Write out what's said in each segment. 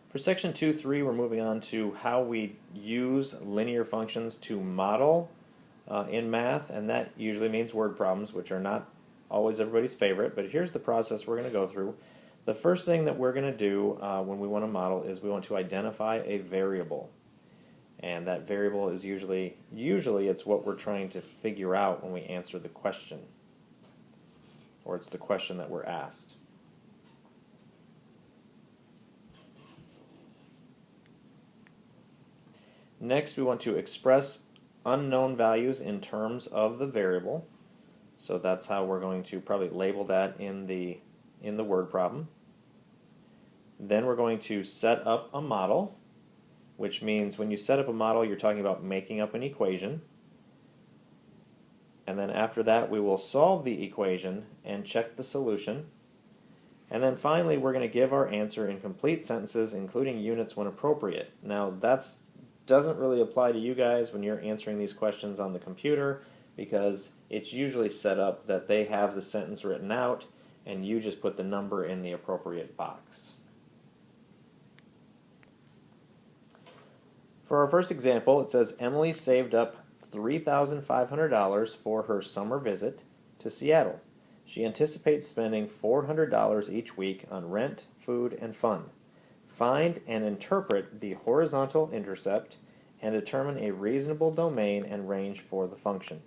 For section 2.3, we're moving on to how we use linear functions to model in math, and that usually means word problems, which are not always everybody's favorite, but here's the process we're going to go through. The first thing that we're going to do when we want to model is we want to identify a variable. And that variable is usually it's what we're trying to figure out when we answer the question, or it's the question that we're asked. Next, we want to express unknown values in terms of the variable. So that's how we're going to probably label that in the word problem. Then we're going to set up a model, which means when you set up a model, you're talking about making up an equation. And then after that, we will solve the equation and check the solution. And then finally, we're going to give our answer in complete sentences, including units when appropriate. Now, that doesn't really apply to you guys when you're answering these questions on the computer, because it's usually set up that they have the sentence written out, and you just put the number in the appropriate box. For our first example, it says Emily saved up $3,500 for her summer visit to Seattle. She anticipates spending $400 each week on rent, food, and fun. Find and interpret the horizontal intercept and determine a reasonable domain and range for the function.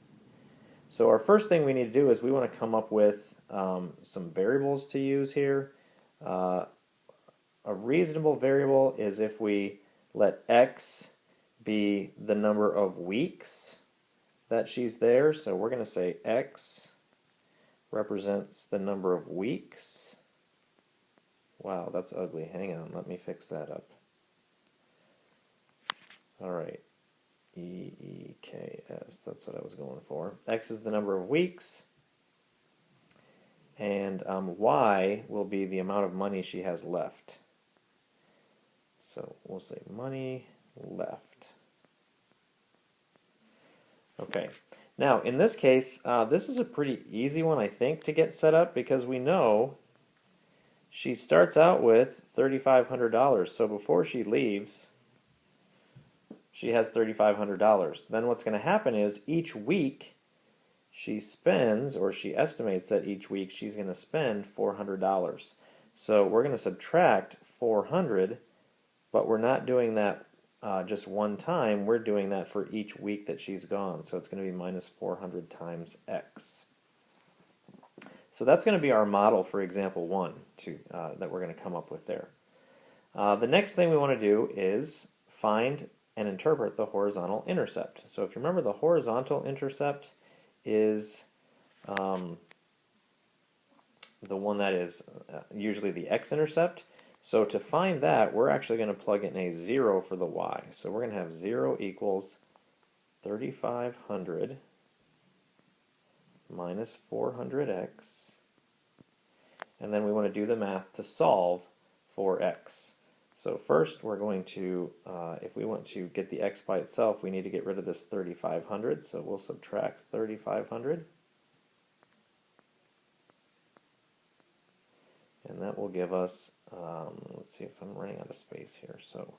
So our first thing we need to do is we want to come up with some variables to use here. A reasonable variable is if we let x be the number of weeks that she's there. So we're going to say x represents the number of weeks. Wow, that's ugly. Hang on, let me fix that up. All right, E-E-K-S, that's what I was going for. X is the number of weeks, and Y will be the amount of money she has left. So we'll say money left. Okay, now in this case, this is a pretty easy one, I think, to get set up, because we know she starts out with $3,500, so before she leaves, she has $3,500. Then what's going to happen is each week she spends, or she estimates that each week she's going to spend $400. So we're going to subtract 400, but we're not doing that just one time. We're doing that for each week that she's gone. So it's going to be minus 400 times x. So that's going to be our model for example 1 that we're going to come up with there. The next thing we want to do is find and interpret the horizontal intercept. So if you remember, the horizontal intercept is the one that is usually the x-intercept. So to find that, we're actually going to plug in a 0 for the y. So we're going to have 0 equals 3,500 minus 400x, and then we want to do the math to solve for x. So first we're going to, if we want to get the x by itself, we need to get rid of this 3,500, so we'll subtract 3,500, and that will give us, let's see if I'm running out of space here, so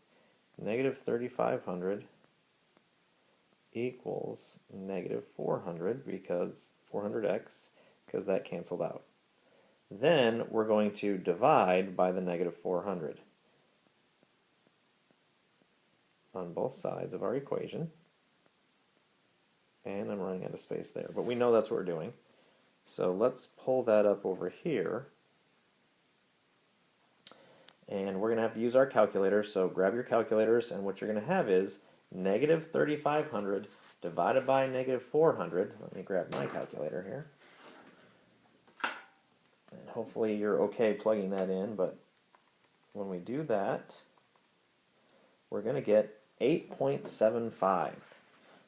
negative 3,500 equals negative 400, because 400x, because that canceled out. Then we're going to divide by the negative 400 on both sides of our equation. And I'm running out of space there, but we know that's what we're doing. So let's pull that up over here. And we're going to have to use our calculator, so grab your calculators, and what you're going to have is negative 3,500 divided by negative 400. Let me grab my calculator here. And hopefully you're okay plugging that in, but when we do that, we're going to get 8.75.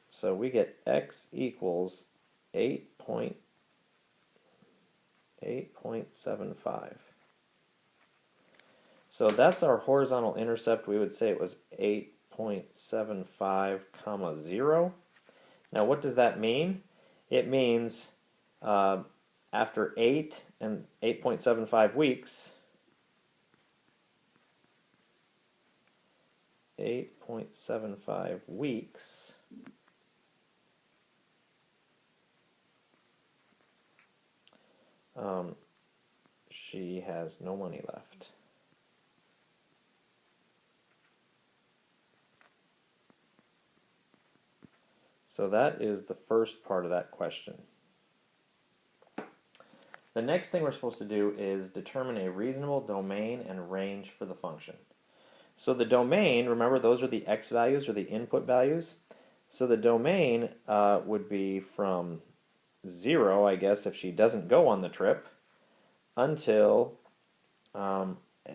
So we get x equals 8.75. So that's our horizontal intercept. We would say it was 8.75 comma 0. Now what does that mean? It means after 8 and 8.75 weeks, 8.75 weeks, she has no money left. So that is the first part of that question. The next thing we're supposed to do is determine a reasonable domain and range for the function. So the domain, remember those are the x values or the input values. So the domain would be from 0, I guess, if she doesn't go on the trip, until,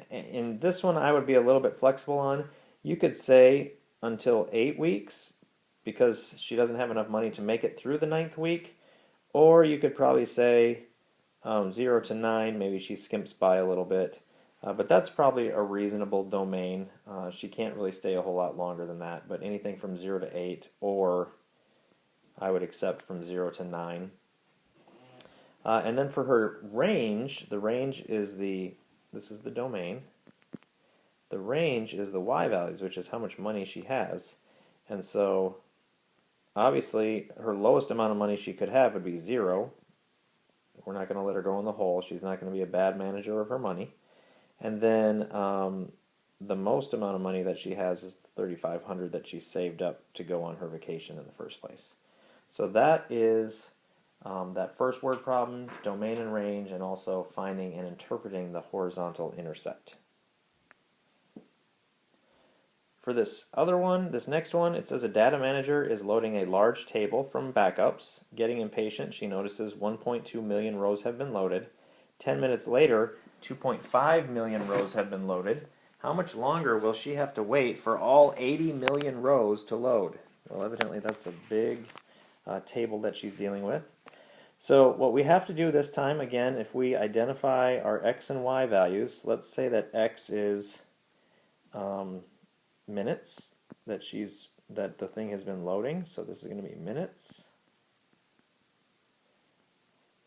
in this one I would be a little bit flexible on. You could say until 8 weeks, because she doesn't have enough money to make it through the 9th week, or you could probably say 0 to 9, maybe she skimps by a little bit. But that's probably a reasonable domain. She can't really stay a whole lot longer than that, but anything from 0 to 8, or I would accept from 0 to 9. And then for her range, the range is this is the domain. The range is the y values, which is how much money she has. And so, obviously, her lowest amount of money she could have would be 0. We're not going to let her go in the hole. She's not going to be a bad manager of her money. And then the most amount of money that she has is the $3,500 that she saved up to go on her vacation in the first place. So that is that first word problem, domain and range, and also finding and interpreting the horizontal intercept. For this other one, this next one, it says a data manager is loading a large table from backups. Getting impatient, she notices 1.2 million rows have been loaded. 10 minutes later, 2.5 million rows have been loaded. How much longer will she have to wait for all 80 million rows to load? Well, evidently that's a big table that she's dealing with. So what we have to do this time, again, if we identify our x and y values, let's say that x is minutes that the thing has been loading. So this is going to be minutes.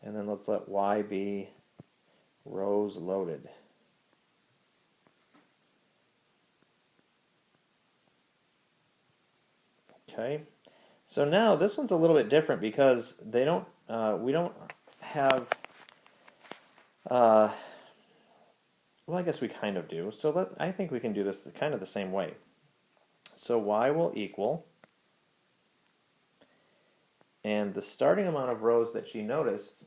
And then let's let y be rows loaded. Okay. So now this one's a little bit different because we don't have well, I guess we kind of do. So I think we can do this kind of the same way. So y will equal, and the starting amount of rows that she noticed,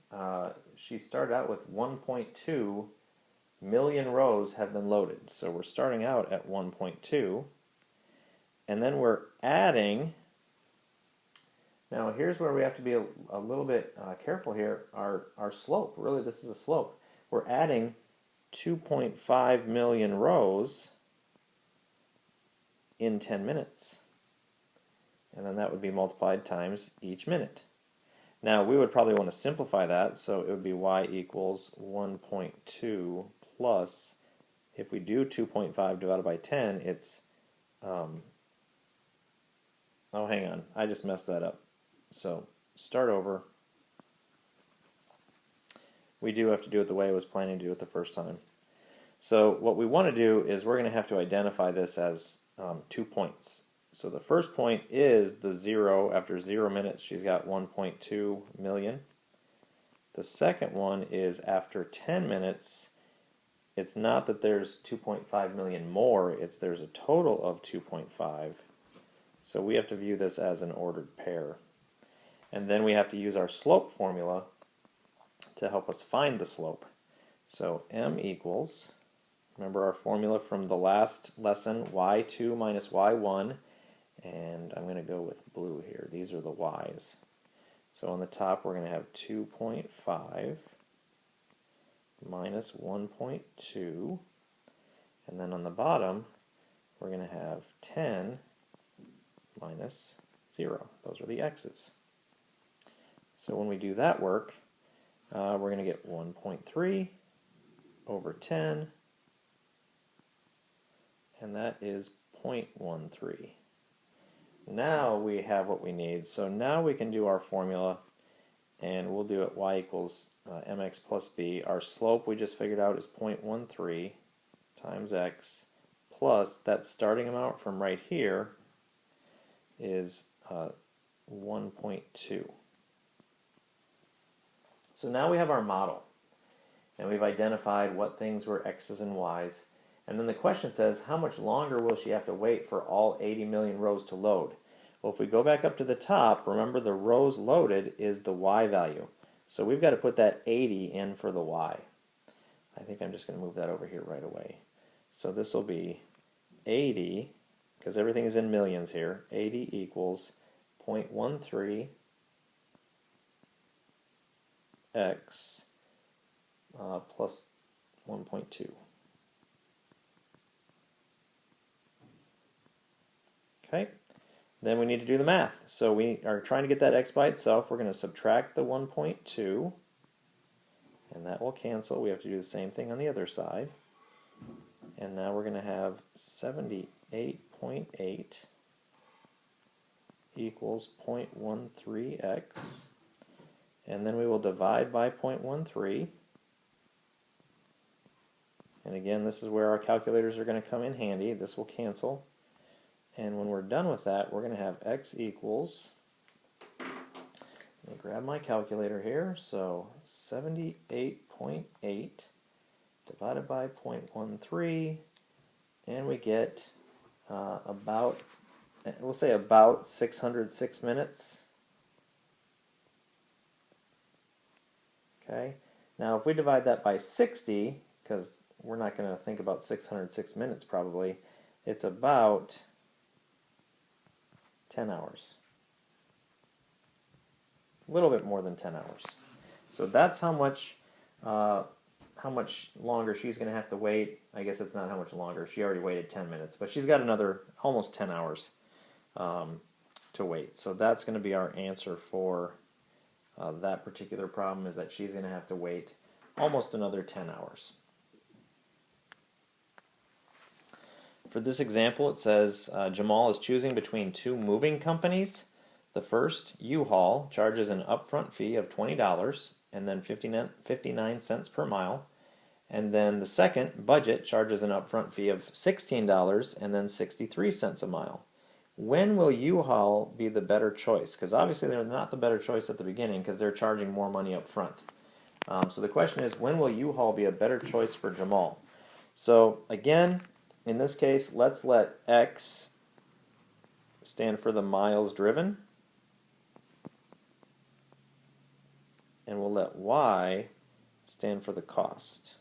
she started out with 1.2 million rows have been loaded. So we're starting out at 1.2, and then we're adding. Now here's where we have to be a little bit careful here. Our slope, really this is a slope. We're adding 2.5 million rows in 10 minutes. And then that would be multiplied times each minute. Now we would probably want to simplify that, so it would be y equals 1.2 plus, if we do 2.5 divided by 10, it's, oh hang on, I just messed that up. So start over. We do have to do it the way I was planning to do it the first time. So what we want to do is we're going to have to identify this as 2 points. So the first point is the 0. After 0 minutes, she's got 1.2 million. The second one is after 10 minutes, it's not that there's 2.5 million more, it's there's a total of 2.5. So we have to view this as an ordered pair. And then we have to use our slope formula to help us find the slope. So m equals, remember our formula from the last lesson, y2 minus y1, and I'm going to go with blue here. These are the y's. So on the top we're going to have 2.5 minus 1.2, and then on the bottom we're going to have 10 minus 0. Those are the x's. So when we do that work, we're going to get 1.3 over 10, and that is 0.13. Now we have what we need, so now we can do our formula, and we'll do it y equals mx plus b. Our slope we just figured out is 0.13 times x plus that starting amount from right here is 1.2. So now we have our model, and we've identified what things were x's and y's. And then the question says, how much longer will she have to wait for all 80 million rows to load? Well, if we go back up to the top, remember the rows loaded is the y value. So we've got to put that 80 in for the y. I think I'm just going to move that over here right away. So this will be 80, because everything is in millions here, 80 equals 0.13 x plus 1.2. Okay, then we need to do the math. So we are trying to get that x by itself. We're going to subtract the 1.2, and that will cancel. We have to do the same thing on the other side. And now we're going to have 78.8 equals 0.13x. And then we will divide by 0.13. And again, this is where our calculators are going to come in handy. This will cancel. And when we're done with that, we're going to have x equals, let me grab my calculator here, so 78.8 divided by 0.13, and we get about, we'll say about 606 minutes. Okay, now if we divide that by 60, because we're not going to think about 606 minutes probably, it's about 10 hours. A little bit more than 10 hours. So that's how much longer she's going to have to wait. I guess it's not how much longer. She already waited 10 minutes, but she's got another almost 10 hours to wait. So that's going to be our answer for that particular problem, is that she's going to have to wait almost another 10 hours. For this example, it says Jamal is choosing between two moving companies. The first, U-Haul, charges an upfront fee of $20 and then 59 cents per mile. And then the second, Budget, charges an upfront fee of $16 and then 63 cents a mile. When will U-Haul be the better choice? Because obviously they're not the better choice at the beginning because they're charging more money up front. So the question is, when will U-Haul be a better choice for Jamal? So again, in this case, let's let X stand for the miles driven, and we'll let Y stand for the cost.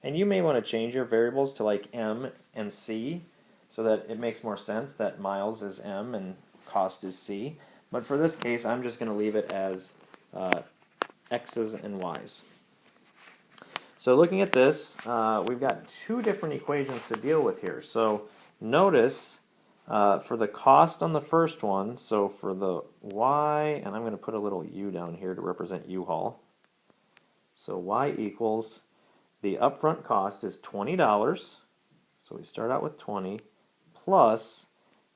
And you may want to change your variables to like M and C so that it makes more sense that miles is M and cost is C. But for this case, I'm just going to leave it as X's and Y's. So looking at this, we've got two different equations to deal with here. So notice for the cost on the first one, so for the Y, and I'm going to put a little U down here to represent U-Haul. So Y equals, the upfront cost is $20, so we start out with 20, plus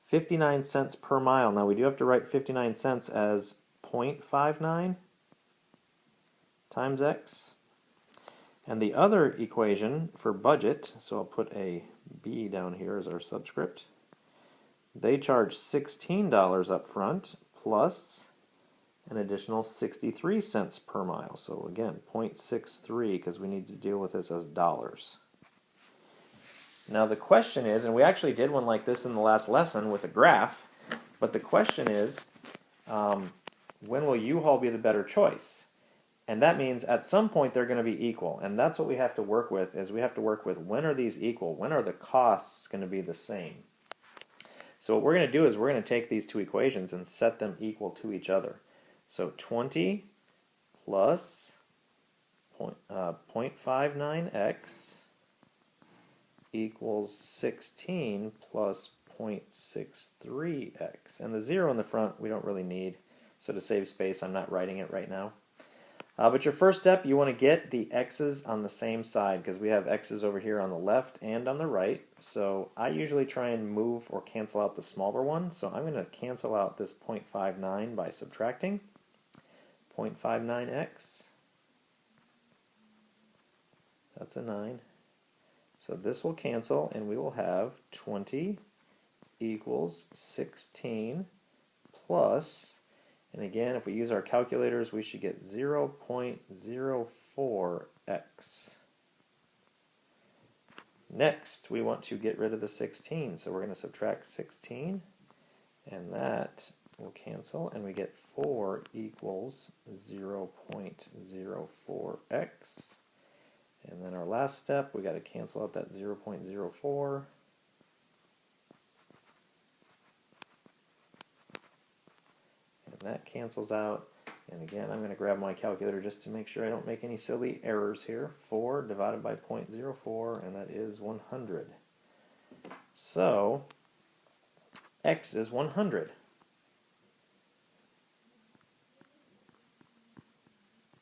59 cents per mile. Now we do have to write 59 cents as 0.59 times X. And the other equation for Budget, so I'll put a B down here as our subscript, they charge $16 up front plus an additional 63 cents per mile. So again, 0.63, because we need to deal with this as dollars. Now the question is, and we actually did one like this in the last lesson with a graph, but the question is, when will U-Haul be the better choice? And that means at some point they're going to be equal, and that's what we have to work with, is we have to work with when are these equal? When are the costs going to be the same? So what we're going to do is we're going to take these two equations and set them equal to each other. So 20 plus 0.59x equals 16 plus 0.63x. And the 0 in the front we don't really need, so to save space I'm not writing it right now. But your first step, you want to get the x's on the same side, because we have x's over here on the left and on the right. So I usually try and move or cancel out the smaller one. So I'm going to cancel out this 0.59 by subtracting 0.59x. That's a 9. So this will cancel, and we will have 20 equals 16 plus, and again, if we use our calculators, we should get 0.04x. Next, we want to get rid of the 16, so we're going to subtract 16, and that will cancel, and we get 4 equals 0.04x. And then our last step, we got to cancel out that 0.04. And that cancels out. And again, I'm going to grab my calculator just to make sure I don't make any silly errors here. 4 divided by 0.04, and that is 100. So, x is 100.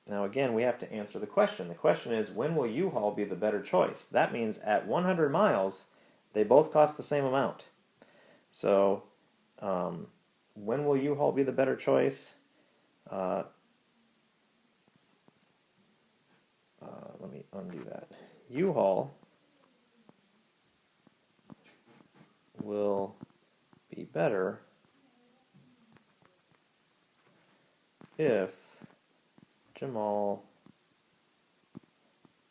Now again, we have to answer the question. The question is, when will U-Haul be the better choice? That means at 100 miles, they both cost the same amount. So, when will U-Haul be the better choice? Let me undo that. U-Haul will be better if Jamal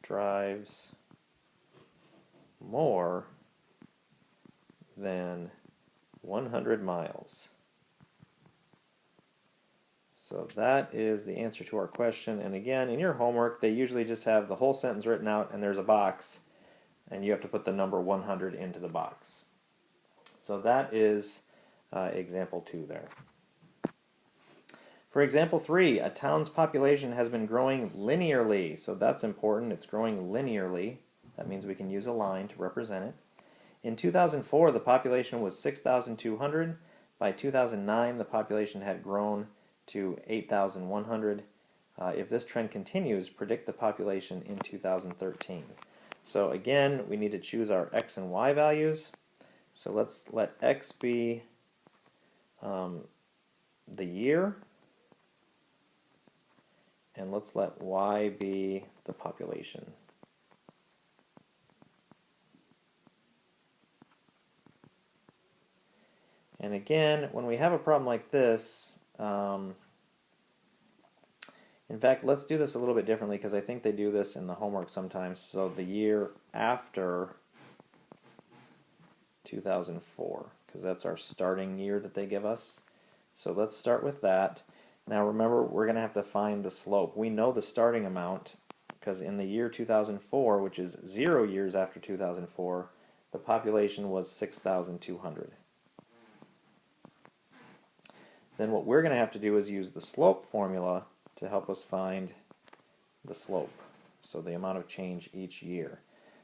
drives more than 100 miles. So that is the answer to our question. And again, in your homework, they usually just have the whole sentence written out and there's a box, and you have to put the number 100 into the box. So that is example 2 there. For example 3, a town's population has been growing linearly. So that's important. It's growing linearly. That means we can use a line to represent it. In 2004, the population was 6,200. By 2009, the population had grown to 8,100. If this trend continues, predict the population in 2013. So again, we need to choose our x and y values. So let's let x be the year, and let's let y be the population. And again, when we have a problem like this, in fact, let's do this a little bit differently because I think they do this in the homework sometimes. So the year after 2004, because that's our starting year that they give us. So let's start with that. Now remember, we're going to have to find the slope. We know the starting amount because in the year 2004, which is 0 years after 2004, the population was 6,200. Then what we're going to have to do is use the slope formula to help us find the slope, so the amount of change each year.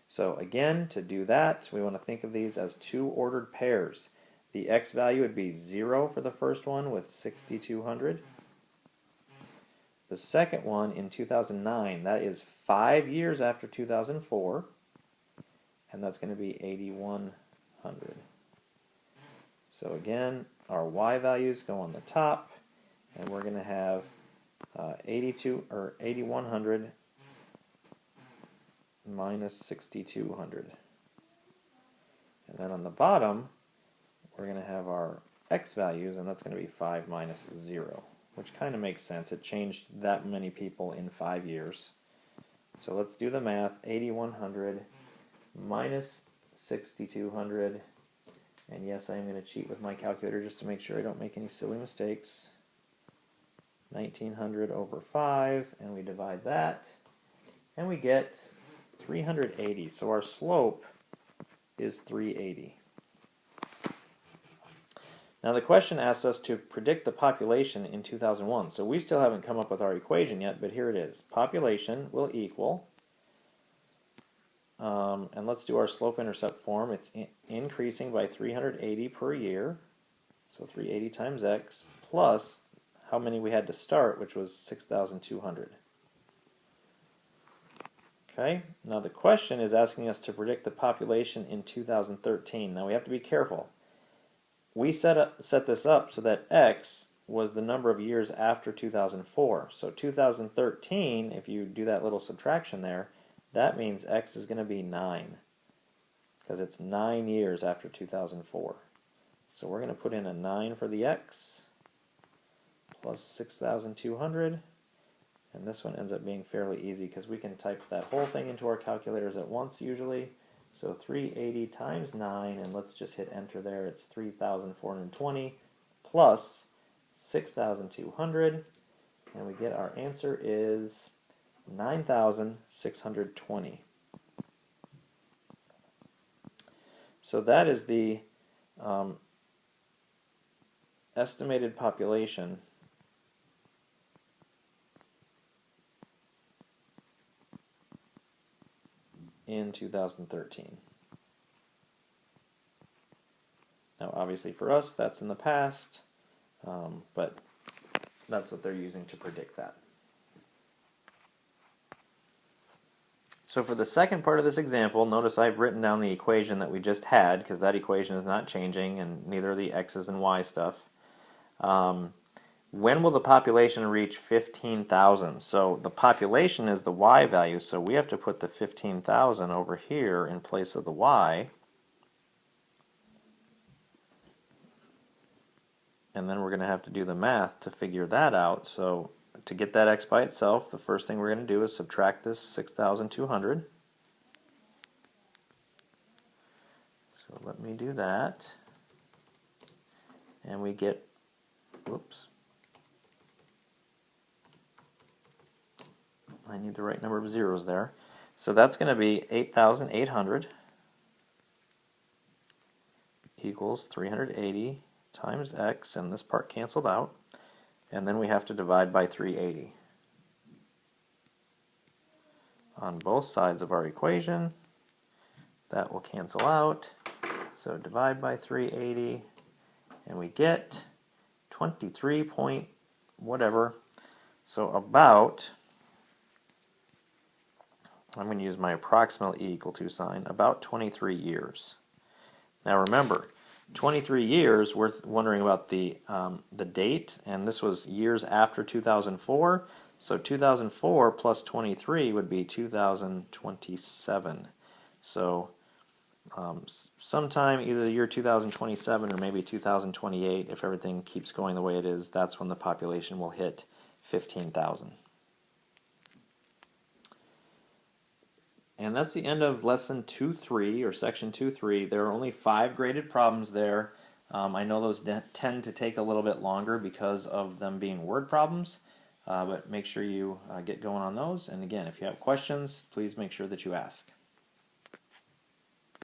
So again, to do that, we want to think of these as two ordered pairs. The x value would be 0 for the first one with 6,200. The second one in 2009, that is 5 years after 2004, and that's going to be 8,100. So again, our y values go on the top, and we're going to have 8,100 minus 6,200. And then on the bottom, we're going to have our x values, and that's going to be 5 minus 0, which kind of makes sense. It changed that many people in 5 years. So let's do the math. 8,100 minus 6,200. And yes, I am going to cheat with my calculator just to make sure I don't make any silly mistakes. 1,900 over 5, and we divide that, and we get 380. So our slope is 380. Now the question asks us to predict the population in 2001. So we still haven't come up with our equation yet, but here it is. Population will equal, and let's do our slope-intercept form. It's increasing by 380 per year, so 380 times x, plus how many we had to start, which was 6,200. Okay, now the question is asking us to predict the population in 2013. Now we have to be careful. We set this up so that x was the number of years after 2004. So 2013, if you do that little subtraction there, that means x is going to be 9. because it's 9 years after 2004. So we're going to put in a 9 for the x plus 6,200, and this one ends up being fairly easy because we can type that whole thing into our calculators at once usually. So 380 times 9, and let's just hit enter there. It's 3,420 plus 6,200, and we get our answer is 9,620. So that is the estimated population in 2013. Now obviously for us that's in the past, but that's what they're using to predict that. So for the second part of this example, notice I've written down the equation that we just had, because that equation is not changing, and neither are the x's and y stuff. When will the population reach 15,000? So the population is the y value, so we have to put the 15,000 over here in place of the y. And then we're going to have to do the math to figure that out. So to get that x by itself, the first thing we're going to do is subtract this 6,200. So let me do that. And we get, whoops, I need the right number of zeros there. So that's going to be 8,800 equals 380 times x, and this part canceled out. And then we have to divide by 380 on both sides of our equation. That will cancel out. So divide by 380, and we get 23 point whatever. So about, I'm going to use my approximately equal to sign, about 23 years. Now remember, 23 years, we're wondering about the date, and this was years after 2004. So 2004 plus 23 would be 2027. So sometime either the year 2027 or maybe 2028, if everything keeps going the way it is, that's when the population will hit 15,000. And that's the end of lesson 2.3 or section 2.3. There are only 5 graded problems there. I know those tend to take a little bit longer because of them being word problems, but make sure you get going on those. And again, if you have questions, please make sure that you ask.